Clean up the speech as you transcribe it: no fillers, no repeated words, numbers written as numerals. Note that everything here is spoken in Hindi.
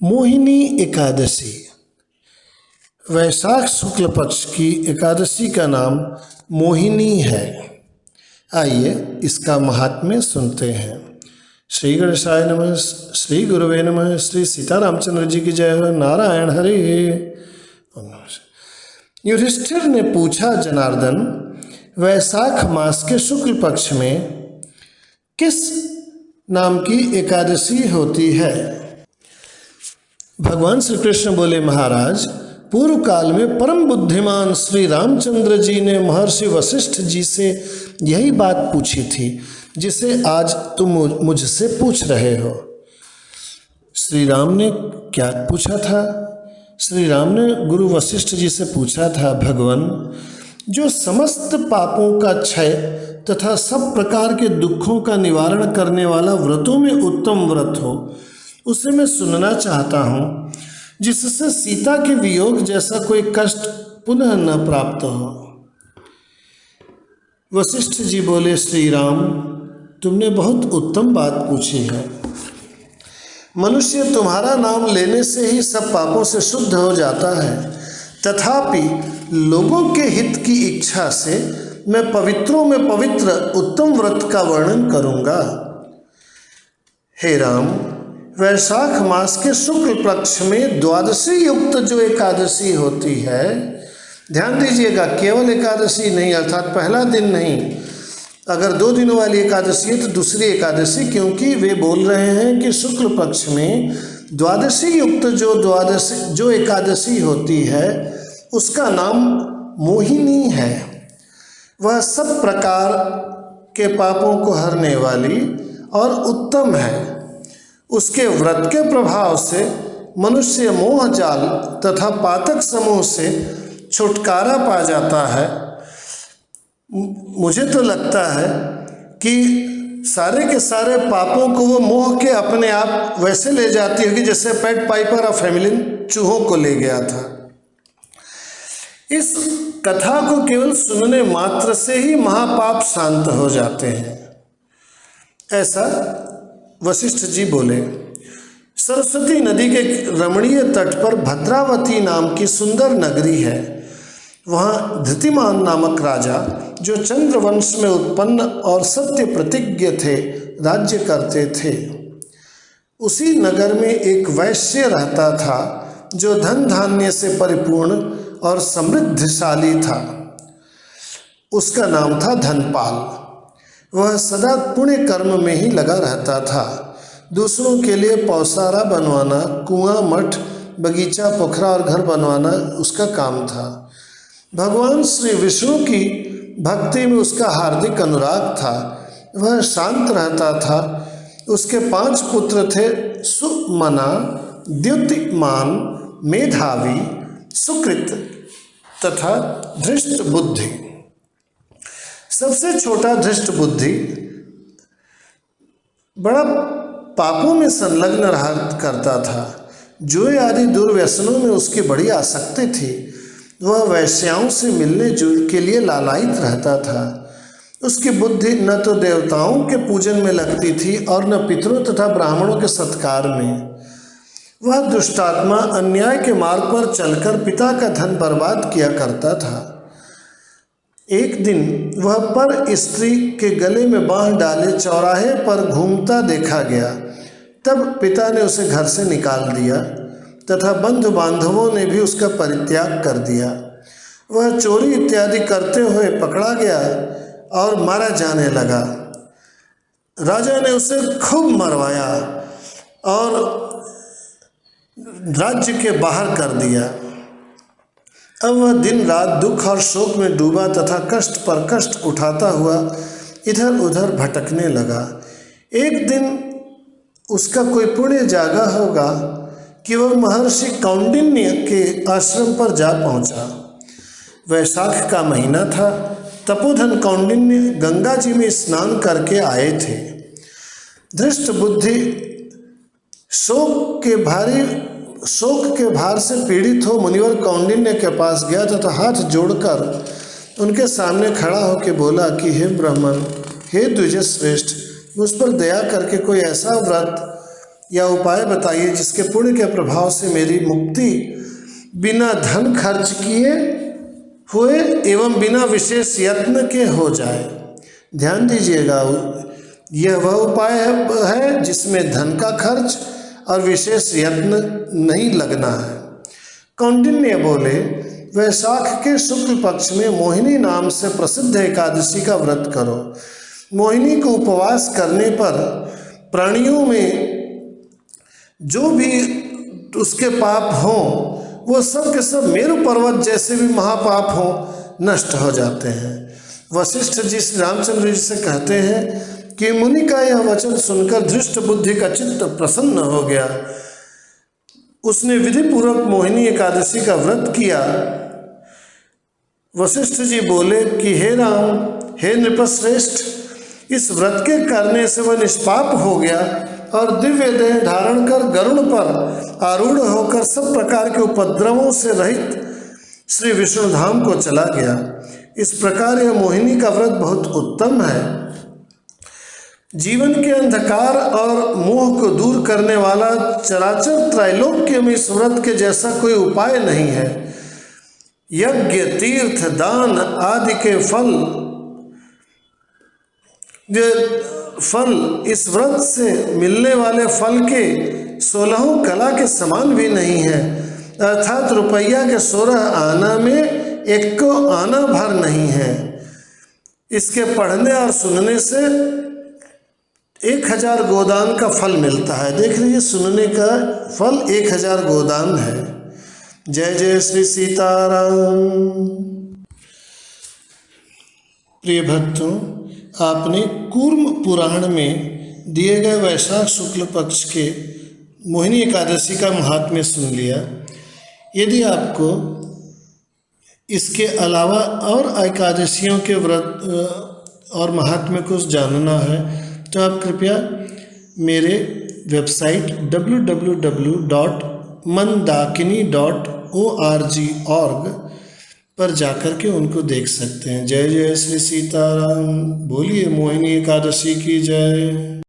मोहिनी एकादशी। वैशाख शुक्ल पक्ष की एकादशी का नाम मोहिनी है। आइए इसका महात्म्य सुनते हैं। श्री गणेशाय नमः, श्री गुरुवे नमः, श्री सीतारामचंद्र जी की जय हो, नारायण हरे। युधिष्ठिर ने पूछा, जनार्दन, वैशाख मास के शुक्ल पक्ष में किस नाम की एकादशी होती है? भगवान श्री कृष्ण बोले, महाराज, पूर्व काल में परम बुद्धिमान श्री रामचंद्र जी ने महर्षि वशिष्ठ जी से यही बात पूछी थी जिसे आज तुम मुझसे पूछ रहे हो। श्री राम ने क्या पूछा था? श्री राम ने गुरु वशिष्ठ जी से पूछा था, भगवान, जो समस्त पापों का क्षय तथा सब प्रकार के दुखों का निवारण करने वाला व्रतों में उत्तम व्रत हो, उसे मैं सुनना चाहता हूँ, जिससे सीता के वियोग जैसा कोई कष्ट पुनः न प्राप्त हो। वशिष्ठ जी बोले, श्री राम, तुमने बहुत उत्तम बात पूछी है। मनुष्य तुम्हारा नाम लेने से ही सब पापों से शुद्ध हो जाता है, तथापि लोगों के हित की इच्छा से मैं पवित्रों में पवित्र उत्तम व्रत का वर्णन करूँगा। हे राम, वैशाख मास के शुक्ल पक्ष में द्वादशी युक्त जो एकादशी होती है, ध्यान दीजिएगा, केवल एकादशी नहीं, अर्थात पहला दिन नहीं। अगर 2 दिनों वाली एकादशी है तो दूसरी एकादशी, क्योंकि वे बोल रहे हैं कि शुक्ल पक्ष में द्वादशी युक्त जो एकादशी होती है उसका नाम मोहिनी है। वह सब प्रकार के पापों को हरने वाली और उत्तम है। उसके व्रत के प्रभाव से मनुष्य मोह जाल तथा पातक समूह से छुटकारा पा जाता है। मुझे तो लगता है कि सारे के सारे पापों को वो मोह के अपने आप वैसे ले जाती होगी जैसे पेट पाइपर ऑफ हेमिलिन चूहों को ले गया था। इस कथा को केवल सुनने मात्र से ही महापाप शांत हो जाते हैं, ऐसा वशिष्ठ जी बोले। सरस्वती नदी के रमणीय तट पर भद्रावती नाम की सुंदर नगरी है। वहाँ धृतिमान नामक राजा, जो चंद्रवंश में उत्पन्न और सत्य प्रतिज्ञ थे, राज्य करते थे। उसी नगर में एक वैश्य रहता था जो धन धान्य से परिपूर्ण और समृद्धशाली था। उसका नाम था धनपाल। वह सदा पुण्य कर्म में ही लगा रहता था। दूसरों के लिए पौसारा बनवाना, कुआं, मठ, बगीचा, पोखरा और घर बनवाना उसका काम था। भगवान श्री विष्णु की भक्ति में उसका हार्दिक अनुराग था। वह शांत रहता था। उसके 5 पुत्र थे, सुमना, द्युतिमान, मेधावी, सुकृत तथा धृष्ट बुद्धि। सबसे छोटा धृष्ट बुद्धि बड़ा पापों में संलग्न रहा करता था। जुए आदि दुर्व्यसनों में उसकी बड़ी आसक्ति थी। वह वैश्याओं से मिलने जुलने के लिए लालायित रहता था। उसकी बुद्धि न तो देवताओं के पूजन में लगती थी और न पितरों तथा ब्राह्मणों के सत्कार में। वह दुष्टात्मा अन्याय के मार्ग पर चलकर पिता का धन बर्बाद किया करता था। एक दिन वह पर स्त्री के गले में बांह डाले चौराहे पर घूमता देखा गया। तब पिता ने उसे घर से निकाल दिया तथा बंधु बांधवों ने भी उसका परित्याग कर दिया। वह चोरी इत्यादि करते हुए पकड़ा गया और मारा जाने लगा। राजा ने उसे खूब मरवाया और राज्य के बाहर कर दिया। अब वह दिन रात दुख और शोक में डूबा तथा कष्ट पर कष्ट उठाता हुआ इधर उधर भटकने लगा। एक दिन उसका कोई पुण्य जागा होगा कि वह महर्षि कौंडिन्य के आश्रम पर जा पहुंचा। वैशाख का महीना था। तपोधन कौंडिन्य गंगा जी में स्नान करके आए थे। धृष्ट बुद्धि शोक के भार से पीड़ित हो मुनिवर कौंडिन्य के पास गया तथा हाथ जोड़कर उनके सामने खड़ा होकर बोला कि हे ब्राह्मण, हे द्विजश्रेष्ठ, मुझ पर दया करके कोई ऐसा व्रत या उपाय बताइए जिसके पुण्य के प्रभाव से मेरी मुक्ति बिना धन खर्च किए हुए एवं बिना विशेष यत्न के हो जाए। ध्यान दीजिएगा, यह वह उपाय है जिसमें धन का खर्च और विशेष यत्न नहीं लगना है। कौंडिन्य बोले, वैशाख के शुक्ल पक्ष में मोहिनी नाम से प्रसिद्ध एकादशी का व्रत करो। मोहिनी को उपवास करने पर प्राणियों में जो भी उसके पाप हों वो सब के सब मेरु पर्वत जैसे भी महापाप हों नष्ट हो जाते हैं। वशिष्ठ जी श्री रामचंद्र जी से कहते हैं कि मुनि का यह वचन सुनकर धृष्ट बुद्धि का चित्त प्रसन्न हो गया। उसने विधि पूर्वक मोहिनी एकादशी का व्रत किया। वशिष्ठ जी बोले कि हे राम, हे नृपश्रेष्ठ, इस व्रत के करने से वह निष्पाप हो गया और दिव्य देह धारण कर गरुड़ पर आरूढ़ होकर सब प्रकार के उपद्रवों से रहित श्री विष्णुधाम को चला गया। इस प्रकार यह मोहिनी का व्रत बहुत उत्तम है। जीवन के अंधकार और मोह को दूर करने वाला चराचर त्रैलोक्य में इस व्रत के जैसा कोई उपाय नहीं है। यज्ञ, तीर्थ, दान आदि के फल इस व्रत से मिलने वाले फल के 16 कला के समान भी नहीं है, अर्थात रुपया के 16 आना में 1 आना भर नहीं है। इसके पढ़ने और सुनने से 1000 गोदान का फल मिलता है। देख लीजिए, सुनने का फल 1000 गोदान है। जय जय श्री सीताराम। प्रिय भक्तों, आपने कूर्म पुराण में दिए गए वैशाख शुक्ल पक्ष के मोहिनी एकादशी का महात्म्य सुन लिया। यदि आपको इसके अलावा और एकादशियों के व्रत और महात्म्य को जानना है तो आप कृपया मेरे वेबसाइट www.mandakini.org पर जाकर के उनको देख सकते हैं। जय जय श्री सीताराम। बोलिए मोहिनी एकादशी की जय।